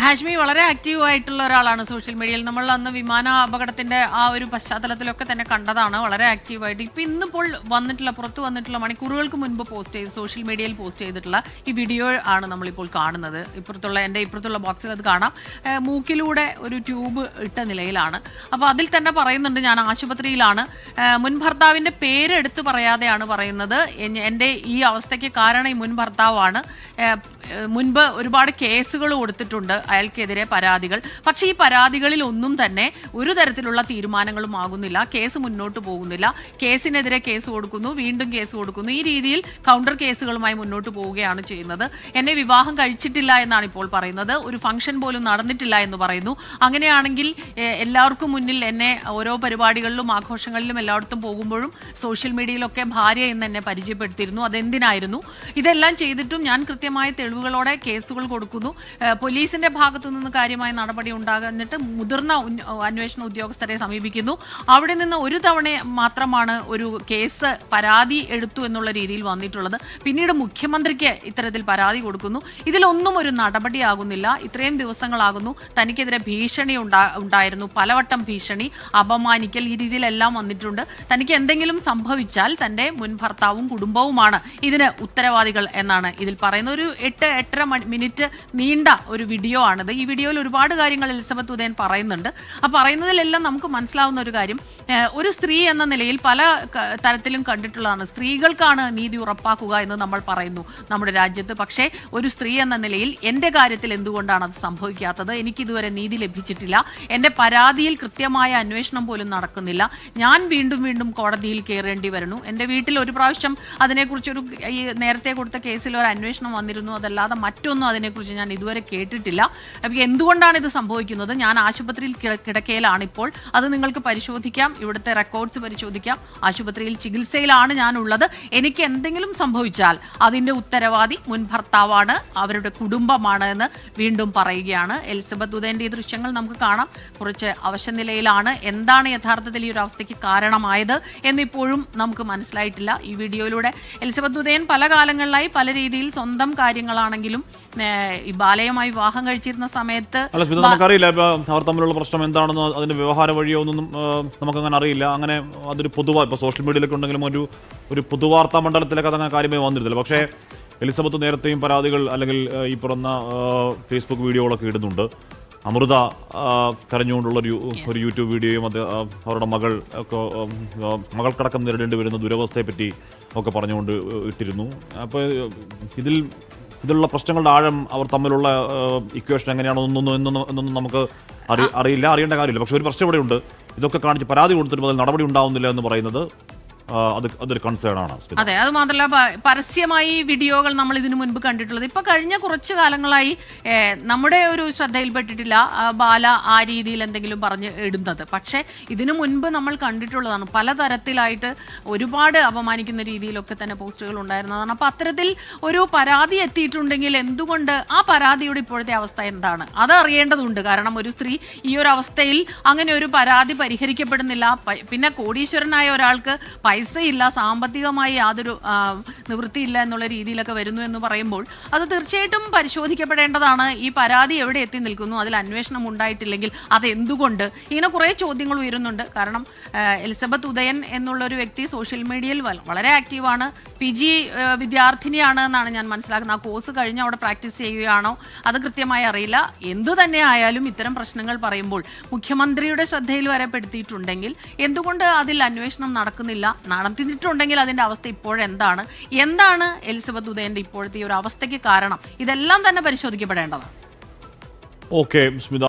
ഹാഷ്മി വളരെ ആക്റ്റീവ് ആയിട്ടുള്ള ഒരാളാണ് സോഷ്യൽ മീഡിയയിൽ. നമ്മൾ അന്ന് വിമാന അപകടത്തിന്റെ ആ ഒരു പശ്ചാത്തലത്തിലൊക്കെ തന്നെ കണ്ടതാണ്. വളരെ ആക്റ്റീവായിട്ട് ഇപ്പം ഇന്നിപ്പോൾ പുറത്തു വന്നിട്ടുള്ള മണിക്കൂറുകൾക്ക് മുൻപ് സോഷ്യൽ മീഡിയയിൽ പോസ്റ്റ് ചെയ്തിട്ടുള്ള ഈ വീഡിയോ ആണ് നമ്മളിപ്പോൾ കാണുന്നത്. ഇപ്പുറത്തുള്ള ബോക്സിൽ അത് കാണാം. മൂക്കിലൂടെ ഒരു ട്യൂബ് ഇട്ട നിലയിലാണ്. അപ്പോൾ അതിൽ തന്നെ പറയുന്നുണ്ട്, ഞാൻ ആശുപത്രിയിലാണ്. മുൻ ഭർത്താവിൻ്റെ പേരെടുത്ത് പറയാതെയാണ് പറയുന്നത്. എൻ്റെ ഈ അവസ്ഥയ്ക്ക് കാരണം ഈ മുൻ ഭർത്താവാണ്. മുൻപ് ഒരുപാട് കേസുകൾ കൊടുത്തിട്ടുണ്ട് അയാൾക്കെതിരെ, പരാതികൾ. പക്ഷേ ഈ പരാതികളിൽ ഒന്നും തന്നെ ഒരു തരത്തിലുള്ള തീരുമാനങ്ങളും ആകുന്നില്ല. കേസ് മുന്നോട്ട് പോകുന്നില്ല. കേസിനെതിരെ കേസ് കൊടുക്കുന്നു, വീണ്ടും കേസ് കൊടുക്കുന്നു. ഈ രീതിയിൽ കൗണ്ടർ കേസുകളുമായി മുന്നോട്ട് പോവുകയാണ് ചെയ്യുന്നത്. എന്നെ വിവാഹം കഴിച്ചിട്ടില്ല എന്നാണ് ഇപ്പോൾ പറയുന്നത്. ഒരു ഫംഗ്ഷൻ പോലും നടന്നിട്ടില്ല എന്ന് പറയുന്നു. അങ്ങനെയാണെങ്കിൽ എല്ലാവർക്കും മുന്നിൽ എന്നെ ഓരോ പരിപാടികളിലും ആഘോഷങ്ങളിലും എല്ലായിടത്തും പോകുമ്പോഴും സോഷ്യൽ മീഡിയയിലൊക്കെ ഭാര്യ എന്ന് എന്നെ പരിചയപ്പെടുത്തിയിരുന്നു. അതെന്തിനായിരുന്നു? ഇതെല്ലാം ചെയ്തിട്ടും ഞാൻ കൃത്യമായ തെളിവുകളോടെ കേസുകൾ കൊടുക്കുന്നു. പോലീസിന്റെ ഭാഗത്തു നിന്ന് കാര്യമായ നടപടി ഉണ്ടാകുന്നിട്ട് മുതിർന്ന അന്വേഷണ ഉദ്യോഗസ്ഥരെ സമീപിക്കുന്നു. അവിടെ നിന്ന് ഒരു തവണ മാത്രമാണ് ഒരു കേസ് പരാതി എടുത്തു എന്നുള്ള രീതിയിൽ വന്നിട്ടുള്ളത്. പിന്നീട് മുഖ്യമന്ത്രിക്ക് ഇത്തരത്തിൽ പരാതി കൊടുക്കുന്നു. ഇതിലൊന്നും ഒരു നടപടിയാകുന്നില്ല. ഇത്രയും ദിവസങ്ങളാകുന്നു. തനിക്കെതിരെ ഭീഷണി ഉണ്ടായിരുന്നു, പലവട്ടം ഭീഷണി, അപമാനിക്കൽ, ഈ രീതിയിലെല്ലാം വന്നിട്ടുണ്ട്. തനിക്ക് എന്തെങ്കിലും സംഭവിച്ചാൽ തൻ്റെ മുൻ ഭർത്താവും കുടുംബവുമാണ് ഇതിന് ഉത്തരവാദികൾ എന്നാണ് ഇതിൽ പറയുന്നത്. ഒരു 8-8.5 മിനിറ്റ് നീണ്ട ഒരു വീഡിയോ ആണിത്. ഈ വീഡിയോയിൽ ഒരുപാട് കാര്യങ്ങൾ എലിസബത്ത് ഉദയൻ പറയുന്നുണ്ട്. ആ പറയുന്നതിലെല്ലാം നമുക്ക് മനസ്സിലാവുന്ന ഒരു കാര്യം, ഒരു സ്ത്രീ എന്ന നിലയിൽ പല തരത്തിലും കണ്ടിട്ടുള്ളതാണ്. സ്ത്രീകൾക്കാണ് നീതി ഉറപ്പാക്കുക എന്ന് നമ്മൾ പറയുന്നു നമ്മുടെ രാജ്യത്ത്. പക്ഷേ ഒരു സ്ത്രീ എന്ന നിലയിൽ എൻ്റെ കാര്യത്തിൽ എന്തുകൊണ്ടാണ് അത് സംഭവിക്കാത്തത്? എനിക്കിതുവരെ നീതി ലഭിച്ചിട്ടില്ല. എൻ്റെ പരാതിയിൽ കൃത്യമായ അന്വേഷണം പോലും നടക്കുന്നില്ല. ഞാൻ വീണ്ടും വീണ്ടും കോടതിയിൽ കയറേണ്ടി വരുന്നു. എൻ്റെ വീട്ടിൽ ഒരു പ്രാവശ്യം അതിനെക്കുറിച്ചൊരു ഈ നേരത്തെ കൊടുത്ത കേസിൽ ഒരു അന്വേഷണം വന്നിരുന്നു. അതല്ലാതെ മറ്റൊന്നും അതിനെക്കുറിച്ച് ഞാൻ ഇതുവരെ കേട്ടിട്ടില്ല. അപ്പോൾ എന്തുകൊണ്ടാണ് ഇത് സംഭവിക്കുന്നത്? ഞാൻ ആശുപത്രിയിൽ കിടക്കയിലാണ് ഇപ്പോൾ. അത് നിങ്ങൾക്ക് പരിശോധിക്കാം, ഇവിടുത്തെ റെക്കോർഡ്സ് പരിശോധിക്കാം. ആശുപത്രിയിൽ ചികിത്സയിലാണ് ഞാനുള്ളത്. എനിക്ക് എന്തെങ്കിലും സംഭവിച്ചാൽ അതിൻ്റെ ഉത്തരവാദി മുൻ ഭർത്താവാണ്, അവരുടെ കുടുംബമാണ് എന്ന് വീണ്ടും പറയുകയാണ്. എലിസബത്ത് ഉദയൻ്റെ ഈ ദൃശ്യങ്ങൾ നമുക്ക് കാണാം. കുറച്ച് അവശനിലയിലാണ്. എന്താണ് യഥാർത്ഥത്തിൽ ഈ ഒരു അവസ്ഥയ്ക്ക് കാരണമായത് എന്നിപ്പോഴും നമുക്ക് മനസ്സിലായിട്ടില്ല. ഈ വീഡിയോയിലൂടെ എലിസബത്ത് ഉദയൻ പല കാലങ്ങളിലായി പല രീതിയിൽ സ്വന്തം കാര്യങ്ങളാണെങ്കിലും ഈ ബാലയുമായി വിവാഹം കഴിച്ചിരുന്ന സമയത്ത് നമുക്കറിയില്ല അവർ തമ്മിലുള്ള പ്രശ്നം എന്താണെന്നോ അതിന്റെ വ്യവഹാര വഴിയോ ഒന്നും നമുക്കങ്ങനെ അറിയില്ല. അങ്ങനെ അതൊരു ഇപ്പൊ സോഷ്യൽ മീഡിയയിലൊക്കെ ഉണ്ടെങ്കിലും ഒരു പൊതുവാർത്താ മണ്ഡലത്തിലൊക്കെ അതങ്ങനെ കാര്യമായി വന്നിരുന്നില്ല. പക്ഷേ എലിസബത്ത് നേരത്തെയും പരാതികൾ അല്ലെങ്കിൽ ഈ പറഞ്ഞ ഫേസ്ബുക്ക് വീഡിയോകളൊക്കെ ഇടുന്നുണ്ട്. അമൃത കരഞ്ഞുകൊണ്ടുള്ള ഒരു യൂട്യൂബ് വീഡിയോയും അവരുടെ മകൾക്കടക്കം നേരിടേണ്ടി വരുന്ന ദുരവസ്ഥയെപ്പറ്റി ഒക്കെ പറഞ്ഞുകൊണ്ട് ഇട്ടിരുന്നു. അപ്പോൾ ഇതിലുള്ള പ്രശ്നങ്ങളുടെ ആഴം, അവർ തമ്മിലുള്ള ഇക്വേഷൻ എങ്ങനെയാണോ എന്നൊന്നും നമുക്ക് അറിയേണ്ട കാര്യമില്ല. പക്ഷെ ഒരു പ്രശ്നം ഇവിടെയുണ്ട്. ഇതൊക്കെ കാണിച്ച് പരാതി കൊടുത്തിട്ട് അതിൽ നടപടി ഉണ്ടാവുന്നില്ല എന്ന് പറയുന്നത് അതൊരു കൺസേൺ ആണ്. അതെ, അത് മാത്രമല്ല പരസ്യമായി വീഡിയോകൾ നമ്മൾ ഇതിനു മുൻപ് കണ്ടിട്ടുള്ളത് ഇപ്പൊ കഴിഞ്ഞ കുറച്ച് കാലങ്ങളായി നമ്മുടെ ഒരു ശ്രദ്ധയിൽപ്പെട്ടിട്ടില്ല ബാല ആ രീതിയിൽ എന്തെങ്കിലും പറഞ്ഞ് ഇടുന്നത്. പക്ഷേ ഇതിനു മുൻപ് നമ്മൾ കണ്ടിട്ടുള്ളതാണ്. പലതരത്തിലായിട്ട് ഒരുപാട് അപമാനിക്കുന്ന രീതിയിലൊക്കെ തന്നെ പോസ്റ്റുകൾ ഉണ്ടായിരുന്നതാണ്. അപ്പോൾ അത്തരത്തിൽ ഒരു പരാതി എത്തിയിട്ടുണ്ടെങ്കിൽ എന്തുകൊണ്ട് ആ പരാതിയുടെ ഇപ്പോഴത്തെ അവസ്ഥ എന്താണ് അത് അറിയേണ്ടതുണ്ട്. കാരണം ഒരു സ്ത്രീ ഈ ഒരു അവസ്ഥയിൽ അങ്ങനെ ഒരു പരാതി പരിഹരിക്കപ്പെടുന്നില്ല. പിന്നെ കോടീശ്വരനായ ഒരാൾക്ക് പൈസയില്ല, സാമ്പത്തികമായി യാതൊരു നിവൃത്തിയില്ല എന്നുള്ള രീതിയിലൊക്കെ വരുന്നു എന്ന് പറയുമ്പോൾ അത് തീർച്ചയായിട്ടും പരിശോധിക്കപ്പെടേണ്ടതാണ്. ഈ പരാതി എവിടെ എത്തി നിൽക്കുന്നു? അതിൽ അന്വേഷണം ഉണ്ടായിട്ടില്ലെങ്കിൽ അതെന്തുകൊണ്ട്? ഇങ്ങനെ കുറേ ചോദ്യങ്ങൾ ഉയരുന്നുണ്ട്. കാരണം എലിസബത്ത് ഉദയൻ എന്നുള്ളൊരു വ്യക്തി സോഷ്യൽ മീഡിയയിൽ വളരെ ആക്റ്റീവാണ്. PG വിദ്യാർത്ഥിനിയാണ് എന്നാണ് ഞാൻ മനസ്സിലാക്കുന്നത്. ആ കോഴ്സ് കഴിഞ്ഞ് അവിടെ പ്രാക്ടീസ് ചെയ്യുകയാണോ അത് കൃത്യമായി അറിയില്ല. എന്തു തന്നെ ആയാലും ഇത്തരം പ്രശ്നങ്ങൾ പറയുമ്പോൾ മുഖ്യമന്ത്രിയുടെ ശ്രദ്ധയിൽ വരെ പെടുത്തിയിട്ടുണ്ടെങ്കിൽ എന്തുകൊണ്ട് അതിൽ അന്വേഷണം നടത്തിയിട്ടുണ്ടെങ്കിൽ അതിൻ്റെ അവസ്ഥ ഇപ്പോഴെന്താണ്? എന്താണ് എലിസബത്ത് ഉദയൻ്റെ ഇപ്പോഴത്തെ ഒരു അവസ്ഥയ്ക്ക് കാരണം? ഇതെല്ലാം തന്നെ പരിശോധിക്കപ്പെടേണ്ടതാണ്. ഓക്കെ സ്മിത.